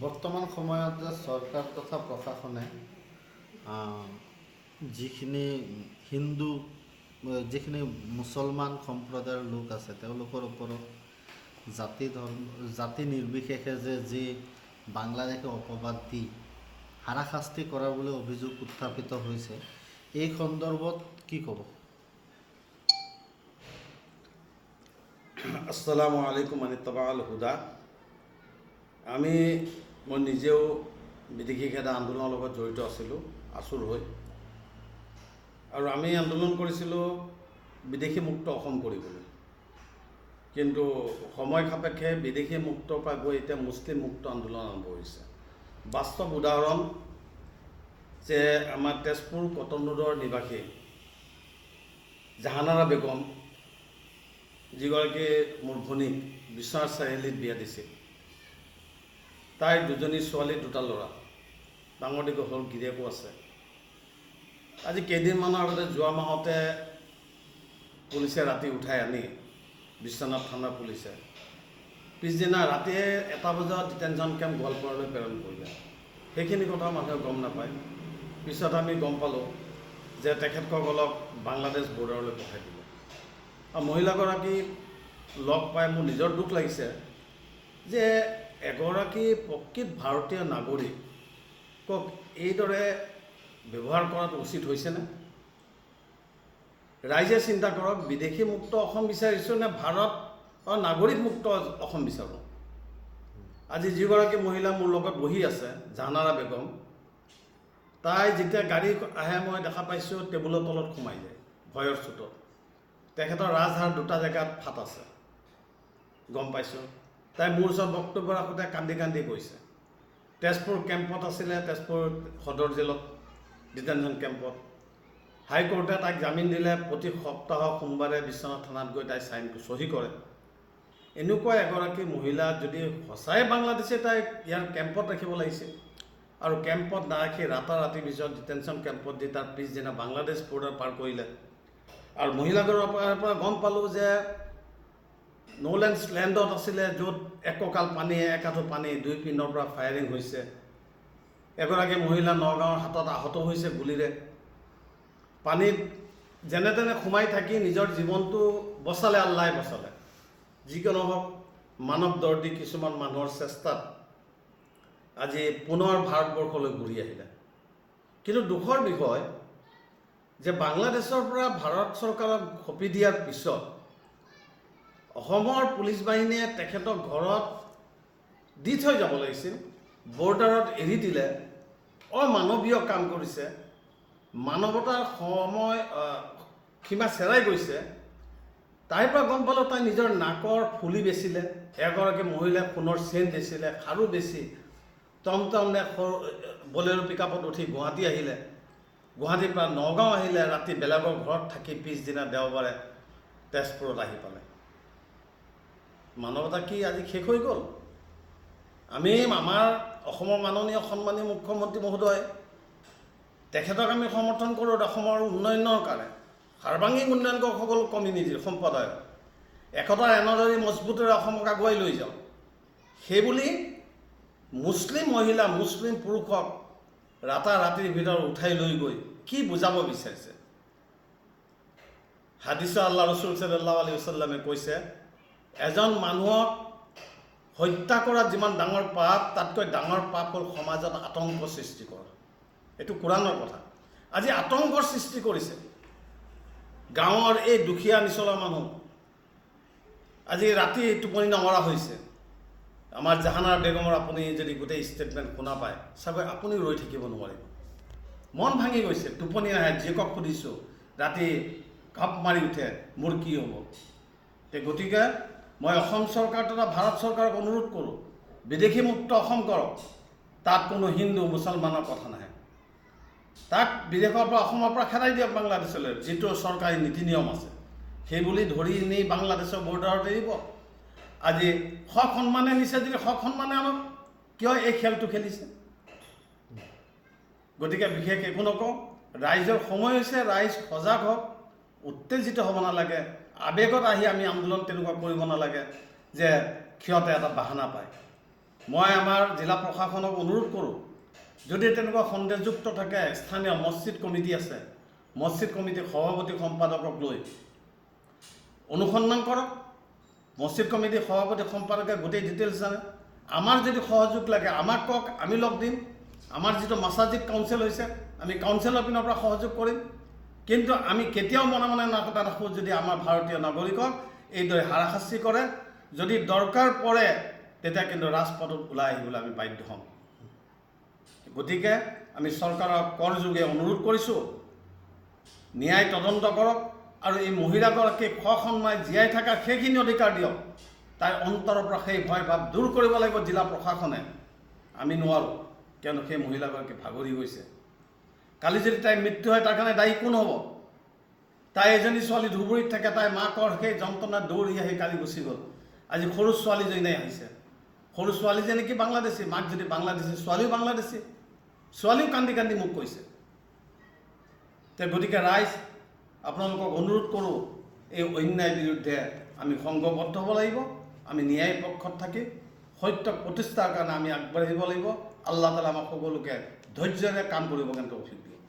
বৰ্তমান সময়ত যে চৰকাৰ তথা প্ৰশাসনে যিখিনি হিন্দু যিখিনি মুছলমান সম্প্ৰদায়ৰ লোক আছে তেওঁলোকৰ ওপৰত জাতি নিৰ্বিশেষে যি বাংলাদেশে অপবাদ দি হাৰাশাস্তি কৰাৰ বুলি অভিযোগ উত্থাপিত হৈছে, এই সন্দৰ্ভত কি ক'ব? আসসালামু আলাইকুম আনিত্তাবাল হুদা। মই নিজেও বিদেশী খেদা আন্দোলনৰ লগত জড়িত আছিলোঁ আচুৰ হৈ, আৰু আমি আন্দোলন কৰিছিলোঁ বিদেশী মুক্ত অসম কৰিবলৈ। কিন্তু সময় সাপেক্ষে বিদেশী মুক্তৰ পৰা গৈ এতিয়া মুছলিম মুক্ত আন্দোলন আৰম্ভ হৈছে। বাস্তৱ উদাহৰণ যে আমাৰ তেজপুৰ কটন ৰোডৰ নিবাসী জাহানাৰা বেগম, যিগৰাকী মোৰ ভনীক বিশ্বনাথ চাৰিআলিত বিয়া দিছিল। তাইৰ দুজনী ছোৱালী, দুটা ল'ৰা, ডাঙৰ দীঘল হ'ল, গিৰিয়েকো আছে। আজি কেইদিনমানৰ আগতে যোৱা মাহতে পুলিচে ৰাতি উঠাই আনি বিশ্বনাথ থানাৰ পুলিচে পিছদিনা ৰাতিয়ে 1 বজাত ডিটেনশ্যন কেম্প গোৱালপাৰালৈ প্ৰেৰণ কৰিলে। সেইখিনি কথা মানুহে গম নাপায়। পিছত আমি গম পালোঁ যে তেখেতসকলক বাংলাদেশ বৰ্ডাৰলৈ পঠাই দিলে। আৰু মহিলাগৰাকী লগ পাই মোৰ নিজৰ দুখ লাগিছে যে এগৰাকী প্ৰকৃত ভাৰতীয় নাগৰিকক এইদৰে ব্যৱহাৰ কৰাটো উচিত হৈছেনে? ৰাইজে চিন্তা কৰক, বিদেশী মুক্ত অসম বিচাৰিছোঁ নে ভাৰতৰ নাগৰিক মুক্ত অসম বিচাৰোঁ? আজি যিগৰাকী মহিলা মোৰ লগত বহি আছে, জাহানাৰা বেগম, তাই যেতিয়া গাড়ী আহে মই দেখা পাইছোঁ টেবুলৰ তলত সোমাই যায় ভয়ৰ চোতত। তেখেতৰ ৰাজহাড় 2টা জেগাত ফাট আছে, গম পাইছোঁ। তাই মোৰ ওচৰত বক্তব্য ৰাখোঁতে কান্দি কান্দি কৈছে। তেজপুৰ কেম্পত আছিলে, তেজপুৰ সদৰ জেলত ডিটেনশ্যন কেম্পত। হাইকোৰ্টে তাইক জামিন দিলে। প্ৰতি সপ্তাহৰ সোমবাৰে বিশ্বনাথ থানাত গৈ তাই চহী কৰে। এনেকুৱা এগৰাকী মহিলা যদি সঁচাই বাংলাদেশে তাইক ইয়াৰ কেম্পত ৰাখিব লাগিছিল, আৰু কেম্পত নাৰাখি ৰাতাৰাতি পিছত ডিটেনশ্যন কেম্পত দি তাৰ পিছদিনা বাংলাদেশ বৰ্ডাৰ পাৰ কৰিলে। আৰু মহিলাগৰাকীৰ পৰা গম পালোঁ যে ন'লেণ্ডছ লেণ্ডত আছিলে, য'ত এককাল পানী, একাঠু পানী, 2 পিনৰ পৰা ফায়াৰিং হৈছে। এগৰাকী মহিলা নগাঁৱৰ হাতত আহত হৈছে গুলীৰে। পানীত যেনে তেনে সোমাই থাকি নিজৰ জীৱনটো বচালে, আল্লাই বচালে। যিকোনো হওক, মানৱ দৰ্দী কিছুমান মানুহৰ চেষ্টাত আজি পুনৰ ভাৰতবৰ্ষলৈ ঘূৰি আহিলে। কিন্তু দুখৰ বিষয় যে বাংলাদেশৰ পৰা ভাৰত চৰকাৰক সঁপি দিয়াৰ পিছত অসমৰ পুলিচ বাহিনীয়ে তেখেতক ঘৰত দি থৈ যাব লাগিছিল, বৰ্ডাৰত এৰি দিলে। অমানৱীয় কাম কৰিছে, মানৱতাৰ সীমা চেৰাই গৈছে। তাইৰ পৰা গম পালোঁ তাই নিজৰ নাকৰ ফুলি বেচিলে, এগৰাকী মহিলাই সোণৰ চেইন বেচিলে, খাৰু বেচি টমটম বলেৰো পিকআপত উঠি গুৱাহাটী আহিলে। গুৱাহাটীৰ পৰা নগাঁও আহিলে, ৰাতি বেলেগৰ ঘৰত থাকি পিছদিনা দেওবাৰে তেজপুৰত আহি পালে। মানৱতা কি আজি শেষ হৈ গ'ল? আমাৰ অসমৰ মাননীয় সন্মানীয় মুখ্যমন্ত্ৰী মহোদয়, তেখেতক আমি সমৰ্থন কৰোঁ অসমৰ উন্নয়নৰ কাৰণে, সাৰ্বাংগিক উন্নয়ন কৰক সকলো কমিউনিটিৰ সম্প্ৰদায়ৰ, একতাৰ এনাজৰী মজবুতেৰে অসমক আগুৱাই লৈ যাওঁ। সেইবুলি মুছলিম মহিলা, মুছলিম পুৰুষক ৰাতিৰ ভিতৰত উঠাই লৈ গৈ কি বুজাব বিচাৰিছে? হাদিছ আল্লাহ ৰছুল সাল্লাল্লাহু আলাইহি ওয়াসাল্লামে কৈছে, এজন মানুহক হত্যা কৰা যিমান ডাঙৰ পাপ, তাতকৈ ডাঙৰ পাপ হ'ল সমাজত আতংক সৃষ্টি কৰা। এইটো কোৰাণৰ কথা। আজি আতংকৰ সৃষ্টি কৰিছে। গাঁৱৰ এই দুখীয়া নিচলা মানুহ আজি ৰাতি টোপনি নমৰা হৈছে। আমাৰ জাহানাৰা বেগমৰ আপুনি যদি গোটেই ষ্টেটমেণ্ট শুনা পায়, চাগৈ আপুনি ৰৈ থাকিব নোৱাৰিব। মন ভাঙি গৈছে, টোপনি নাহে। জীয়েকক সুধিছোঁ, ৰাতি কাপ মাৰি উঠে, মোৰ কি হ'ব? গতিকে মই অসম চৰকাৰ তথা ভাৰত চৰকাৰক অনুৰোধ কৰোঁ, বিদেশী মুক্ত অসম কৰক। তাত কোনো হিন্দু মুছলমানৰ কথা নাহে। তাক বিদেশৰ পৰা, অসমৰ পৰা খেদাই দিয়ক বাংলাদেশলৈ, যিটো চৰকাৰী নীতি নিয়ম আছে সেইবুলি ধৰি নি বাংলাদেশৰ বৰ্ডাৰত এৰিব। আজি সন্মানে নিছে, যদি সন্মানে আনক, কিয় এই খেলটো খেলিছে? গতিকে বিশেষ একো নকওঁ। ৰাইজৰ সময় হৈছে, ৰাইজ সজাগ হওক, উত্তেজিত হ'ব নালাগে, আৱেগত আহি আমি আন্দোলন তেনেকুৱা কৰিব নালাগে যে সিহঁতে এটা বাহানা পায়। মই আমাৰ জিলা প্ৰশাসনক অনুৰোধ কৰোঁ, যদি তেনেকুৱা সন্দেহযুক্ত থাকে, স্থানীয় মছজিদ কমিটি আছে, মছজিদ কমিটিৰ সভাপতি সম্পাদকক লৈ অনুসন্ধান কৰক। মছজিদ কমিটিৰ সভাপতি সম্পাদকে গোটেই ডিটেইলছ জানে। আমাৰ যদি সহযোগ লাগে আমাক কওক, আমি লগ দিম। আমাৰ যিটো মাছাজিদ কাউন্সিল হৈছে, আমি কাউন্সিলৰ পিনৰ পৰা সহযোগ কৰিম। কিন্তু আমি কেতিয়াও মনে মনে নাৰাখোঁ যদি আমাৰ ভাৰতীয় নাগৰিকক এইদৰে হাৰাশাস্তি কৰে। যদি দৰকাৰ পৰে তেতিয়া কিন্তু ৰাজপথত ওলাই আহিবলৈ আমি বাধ্য হ'ম। গতিকে আমি চৰকাৰক কৰযোগে অনুৰোধ কৰিছোঁ, ন্যায় তদন্ত কৰক আৰু এই মহিলাগৰাকীক সসন্মাই জীয়াই থকাৰ সেইখিনি অধিকাৰ দিয়ক। তাইৰ অন্তৰৰ পৰা সেই ভয় ভাৱ দূৰ কৰিব লাগিব জিলা প্ৰশাসনে। আমি নোৱাৰোঁ, কিয়নো সেই মহিলাগৰাকী ভাগৰি গৈছে। কালি যদি তাইৰ মৃত্যু হয় তাৰ কাৰণে দায়ী কোন হ'ব? তাই এজনী ছোৱালী ধুবুৰীত থাকে, তাই মাকৰ সেই যন্ত্ৰণাত দৌৰি আহি কালি গুচি গ'ল। আজি সৰু ছোৱালীজনী আহিছে, সৰু ছোৱালীজনী কি বাংলাদেশী? মাক যদি বাংলাদেশী, ছোৱালীও বাংলাদেশী। ছোৱালীও কান্দি কান্দি মোক কৈছে। গতিকে ৰাইজ, আপোনালোকক অনুৰোধ কৰোঁ, এই অন্যায়ৰ বিৰুদ্ধে আমি সংঘবদ্ধ হ'ব লাগিব। আমি ন্যায় পক্ষত থাকি সত্যক প্ৰতিষ্ঠাৰ কাৰণে আমি আগবাঢ়িব লাগিব। আল্লাহ তাআলা আমাক সকলোকে ধৈৰ্য্যৰে কাম কৰিব কাৰণে তৌফিক দিয়ক।